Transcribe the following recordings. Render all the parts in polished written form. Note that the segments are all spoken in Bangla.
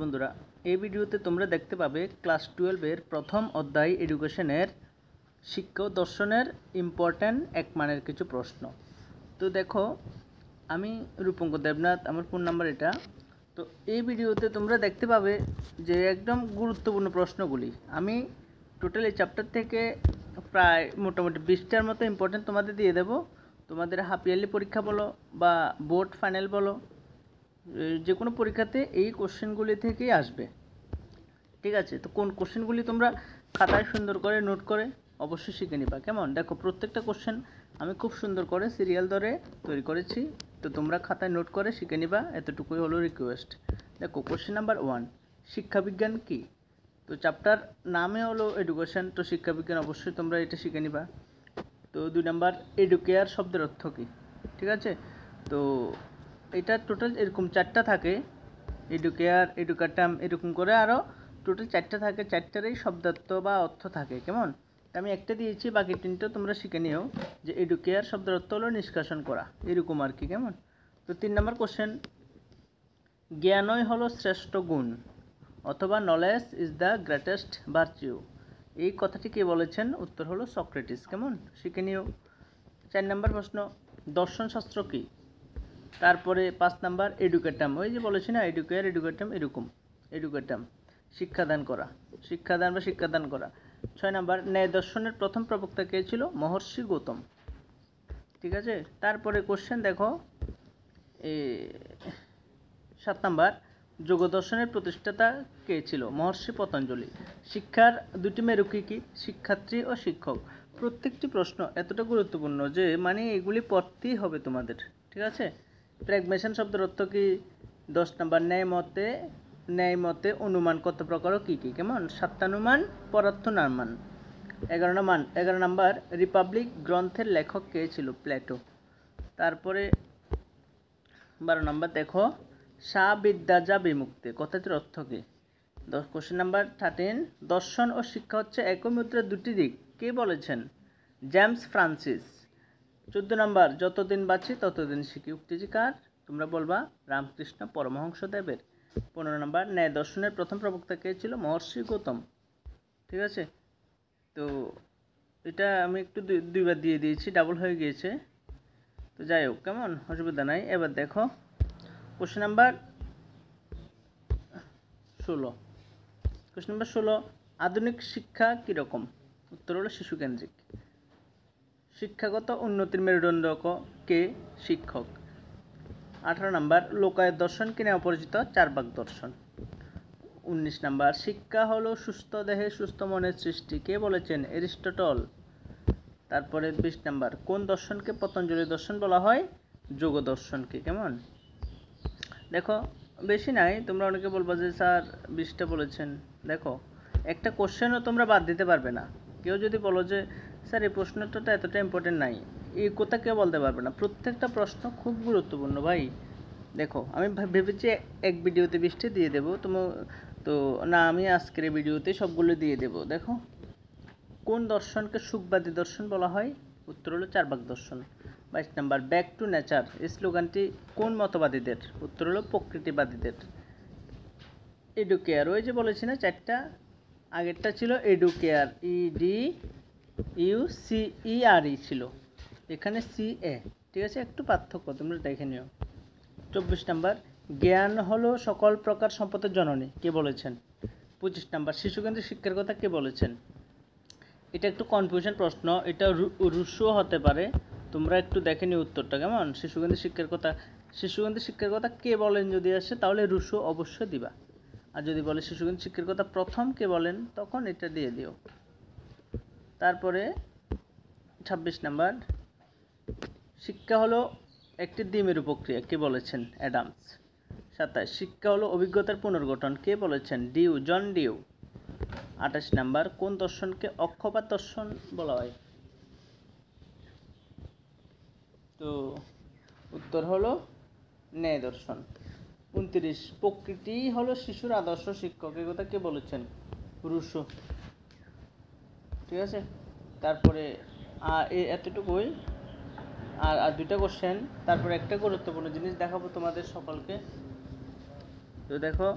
বন্ধুরা, এই ভিডিওতে তোমরা দেখতে পাবে ক্লাস 12 এর প্রথম অধ্যায় এডুকেশনের শিক্ষা ও দর্শনের ইম্পর্ট্যান্ট এক মানের কিছু প্রশ্ন। তো দেখো, আমি রূপঙ্কর দেবনাথ, আমার ফোন নাম্বার এটা। তো এই ভিডিওতে তোমরা দেখতে পাবে যে একদম গুরুত্বপূর্ণ প্রশ্নগুলি আমি টোটাল এই চ্যাপ্টার থেকে প্রায় মোটামুটি 20টার মতো ইম্পর্ট্যান্ট তোমাদের দিয়ে দেব। তোমাদের হাফ ইয়ারলি পরীক্ষা বলো বা বোর্ড ফাইনাল বলো, যে কোনো পরীক্ষাতে এই কোশ্চেনগুলি থেকেই আসবে। ঠিক আছে, তো কোন কোশ্চেনগুলি তোমরা খাতায় সুন্দর করে নোট করে অবশ্যই শিখে নিবা। কেমন? দেখো, প্রত্যেকটা কোশ্চেন আমি খুব সুন্দর করে সিরিয়াল ধরে তৈরি করেছি, তো তোমরা খাতায় নোট করে শিখে নিবা, এতটুকুই হলো রিকোয়েস্ট। দেখো, কোশ্চেন নাম্বার 1, শিক্ষাবিজ্ঞান কী? তো চ্যাপ্টার নামে হলো এডুকেশন, তো শিক্ষাবিজ্ঞান অবশ্যই তোমরা এটা শিখে নিবা। তো 2 নাম্বার, এডুকেয়ার শব্দের অর্থ কী? ঠিক আছে, তো এটা টোটাল এরকম 4টা থাকে, এডুকেয়ার, এডুকেটাম, এরকম করে আরও টোটাল 4টা থাকে। 4টারই শব্দার্থ বা অর্থ থাকে। কেমন? আমি একটা দিয়েছি, বাকি 3টা তোমরা শিখে নিও যে এডুকেয়ার শব্দের অর্থ হলো নিষ্কাশন করা, এরকম আর কি। কেমন? তো 3 নম্বর কোশ্চেন, জ্ঞানই হলো শ্রেষ্ঠ গুণ অথবা knowledge is the greatest virtue, এই কথাটি কে বলেছেন? উত্তর হলো সক্রেটিস। কেমন? শিখে নিও। 4 নম্বর প্রশ্ন, দর্শনশাস্ত্র কী? তারপরে 5 নাম্বার, এডুকেটাম, ওই যে বলেছি না, এডুকেয়ার, এডুকেটাম, এরকম এডুকেটাম, শিক্ষাদান করা, শিক্ষাদান বা শিক্ষাদান করা। 6 নাম্বার, ন্যায় দর্শনের প্রথম প্রবক্তা কে ছিল? মহর্ষি গৌতম। ঠিক আছে, তারপরে কোশ্চেন দেখো, 7 নাম্বার, যোগ দর্শনের প্রতিষ্ঠাতা কে ছিল? মহর্ষি পতঞ্জলি। শিক্ষার 2টি মেরু কী কী? শিক্ষার্থী ও শিক্ষক। প্রত্যেকটি প্রশ্ন এতটা গুরুত্বপূর্ণ যে মানে এগুলি পড়তেই হবে তোমাদের। ঠিক আছে, প্র্যাগমেশন শব্দের অর্থ কী? 10 নাম্বার, ন্যায় মতে অনুমান কত প্রকার ও কী কী? কেমন? সত্যানুমান, পরার্থনুমান। 11 নাম্বার, রিপাবলিক গ্রন্থের লেখক কে ছিল? প্লেটো। তারপরে 12 নাম্বার দেখো, সা বিদ্যা যা বিমুক্তি কথাটির অর্থ কী? কোশ্চেন নাম্বার 13, দর্শন ও শিক্ষা হচ্ছে একই মুদ্রার 2টি দিক, কে বলেছেন? James Francis. 14 নাম্বার, যতদিন বাঁচি ততদিন শিখি, উক্তিটি কার? তোমরা বলবা রামকৃষ্ণ পরমহংসদেবের। 15 নাম্বার, ন্যায় দর্শনের প্রথম প্রবক্তা কে ছিল? মহর্ষি গৌতম। ঠিক আছে, তো এটা আমি একটু দুইবার দিয়ে দিয়েছি, ডাবল হয়ে গিয়েছে, তো যাই হোক, কেমন, অসুবিধা নাই। এবার দেখো কোশ্চেন নাম্বার 16, আধুনিক শিক্ষা কীরকম? উত্তর হলো শিশুকেন্দ্রিক। শিক্ষাগত উন্নতির মেরুদণ্ড কে? শিক্ষক। 18 নাম্বার, লোকায়ত দর্শন কি নামে পরিচিত? চারবাক দর্শন। 19 নাম্বার, শিক্ষা হলো সুস্থ দেহে সুস্থ মনের সৃষ্টি, কে বলেছেন? এরিস্টটল। তারপরে 20 নাম্বার, কোন দর্শনকে পতঞ্জলি দর্শন বলা হয়? যোগ দর্শনকে। কেমন? দেখো, বেশি নাই, তোমরা অনেকে বলবা যে স্যার 20টা বলেছেন। দেখো, একটা কোশ্চেনও তোমরা বাদ দিতে পারবে না। কেউ যদি বলো যে স্যার এই প্রশ্নটা তো এতটা ইম্পর্টেন্ট নাই, এই কথা কেউ বলতে পারবে না। প্রত্যেকটা প্রশ্ন খুব গুরুত্বপূর্ণ ভাই। দেখো, আমি ভেবেছি এক ভিডিওতে 20টা দিয়ে দেবো, তো না, আমি আজকের এই ভিডিওতে সবগুলো দিয়ে দেবো। দেখো, কোন দর্শনকে সুখবাদী দর্শন বলা হয়? উত্তর হলো চারবাক দর্শন। 22 নাম্বার, ব্যাক টু নেচার এই স্লোগানটি কোন মতবাদীদের? উত্তর হলো প্রকৃতিবাদীদের। এডুকেয়ার, ওই যে বলেছি না 4টা, আগেরটা ছিল এডুকেয়ার, EDUCERE ছিল, এখানে CA। ঠিক আছে, একটু পার্থক্য তোমরা দেখে নিও। 24 নাম্বার, জ্ঞান হলো সকল প্রকার সম্পদের জননী, কে বলেছেন? 25 নাম্বার, শিশুকেন্দ্রিক শিক্ষার কথা কে বলেছেন? এটা একটু কনফিউশন প্রশ্ন, এটা রুশো হতে পারে, তোমরা একটু দেখে নিও উত্তরটা। কেমন? শিশুকেন্দ্রিক শিক্ষার কথা কে বলেন যদি আসে, তাহলে রুশো অবশ্যই দিবা। আর যদি বলে শিশুকেন্দ্রিক শিক্ষার কথা প্রথম কে বলেন, তখন এটা দিয়ে দিও। তারপরে 26 নাম্বার, শিক্ষা হলো একটি দ্বিমেরু প্রক্রিয়া, কে বলেছেন? অ্যাডামস। 27, শিক্ষা হলো অভিজ্ঞতার পুনর্গঠন, কে বলেছেন? জন ডিউ। 28 নাম্বার, কোন দর্শনকে অক্ষপাত দর্শন বলা হয়? তো উত্তর হলো ন্যায় দর্শন। 29, প্রকৃতি হলো শিশুর আদর্শ শিক্ষক, এই কথা কে বলেছেন? রুশো। ঠিক আছে, তারপরে এতটুকুই। আর 2টা কোশ্চেন, তারপরে একটা গুরুত্বপূর্ণ জিনিস দেখাবো তোমাদের সকলকে। তো দেখো,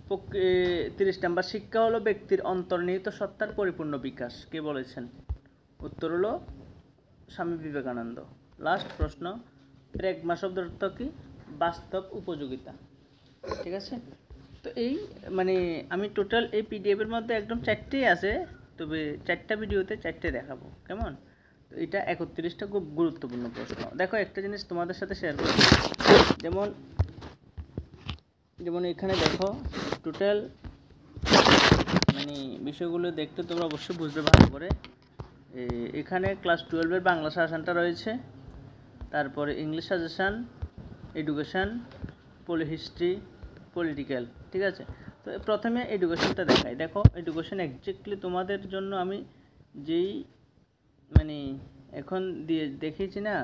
30 নাম্বার, শিক্ষা হলো ব্যক্তির অন্তর্নিহিত সত্তার পরিপূর্ণ বিকাশ। কে বলেছেন? উত্তর হলো স্বামী বিবেকানন্দ। লাস্ট প্রশ্ন, প্র্যাগমা শব্দের অর্থ কি? বাস্তব উপযোগিতা। ঠিক আছে, তো এই মানে আমি টোটাল এই পিডিএফের মধ্যে একদম 4টেই আছে, তবে 4টা ভিডিওতে 4টে দেখাবো, কেমন? তো এটা 31টা খুব গুরুত্বপূর্ণ প্রশ্ন। দেখো একটা জিনিস তোমাদের সাথে শেয়ার করছি, যেমন এখানে দেখো টোটাল মানে বিষয়গুলো দেখতে তোমরা অবশ্যই বুঝবে ভালো করে। এখানে ক্লাস 12-এর বাংলা সাজেশনটা রয়েছে, তারপরে English suggestion, education, history, political. ঠিক আছে, তো প্রথমে এডুকেশনটা দেখাই। দেখো এডুকেশন এক্স্যাক্টলি তোমাদের জন্য আমি যেই মানে এখন দিয়ে দেখিয়েছি না,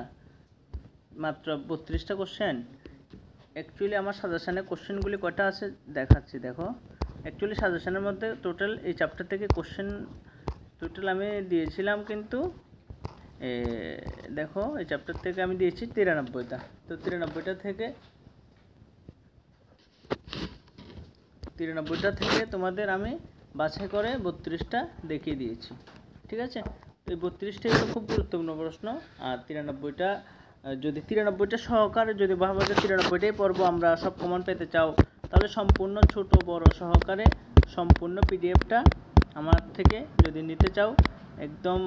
মাত্র 32টা কোশ্চেন। অ্যাকচুয়ালি আমার সাজেশানে কোশ্চেনগুলি কটা আছে দেখাচ্ছি। দেখো অ্যাকচুয়ালি সাজেশানের মধ্যে টোটাল এই চ্যাপ্টার থেকে কোশ্চেন টোটাল আমি দিয়েছিলাম, কিন্তু দেখো এই চ্যাপ্টার থেকে আমি দিয়েছি 93টা। তো 93টা থেকে তোমাদের আমি বাছাই করে 32টা দেখিয়ে দিয়েছি। ঠিক আছে, তো এই 32টাই হলো খুব গুরুত্বপূর্ণ প্রশ্ন। আর 93টা যদি 93টা সহকারে যদি ভাবো যে 93টাই পড়বো আমরা, সব কমন পেতে চাও, তাহলে সম্পূর্ণ ছোট বড় সহকারে সম্পূর্ণ পিডিএফটা আমার থেকে যদি নিতে চাও, একদম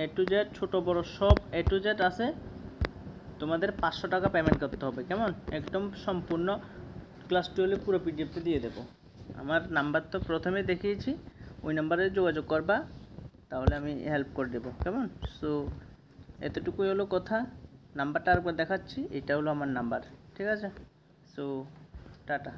A to Z ছোট বড় সব A to Z আছে, তোমাদের 500 টাকা পেমেন্ট করতে হবে, কেমন? একদম সম্পূর্ণ ক্লাস 12 পুরো পিডিএফটা দিয়ে দেবো। আমার নাম্বার তো প্রথমে দেখিয়েছি, ওই নাম্বারে যোগাযোগ করবা, তাহলে আমি হেল্প করে দেবো, কেমন? সো এতটুকুই হলো কথা। নাম্বারটা আরেকবার দেখাচ্ছি, এটা হলো আমার নাম্বার। ঠিক আছে, সো টাটা।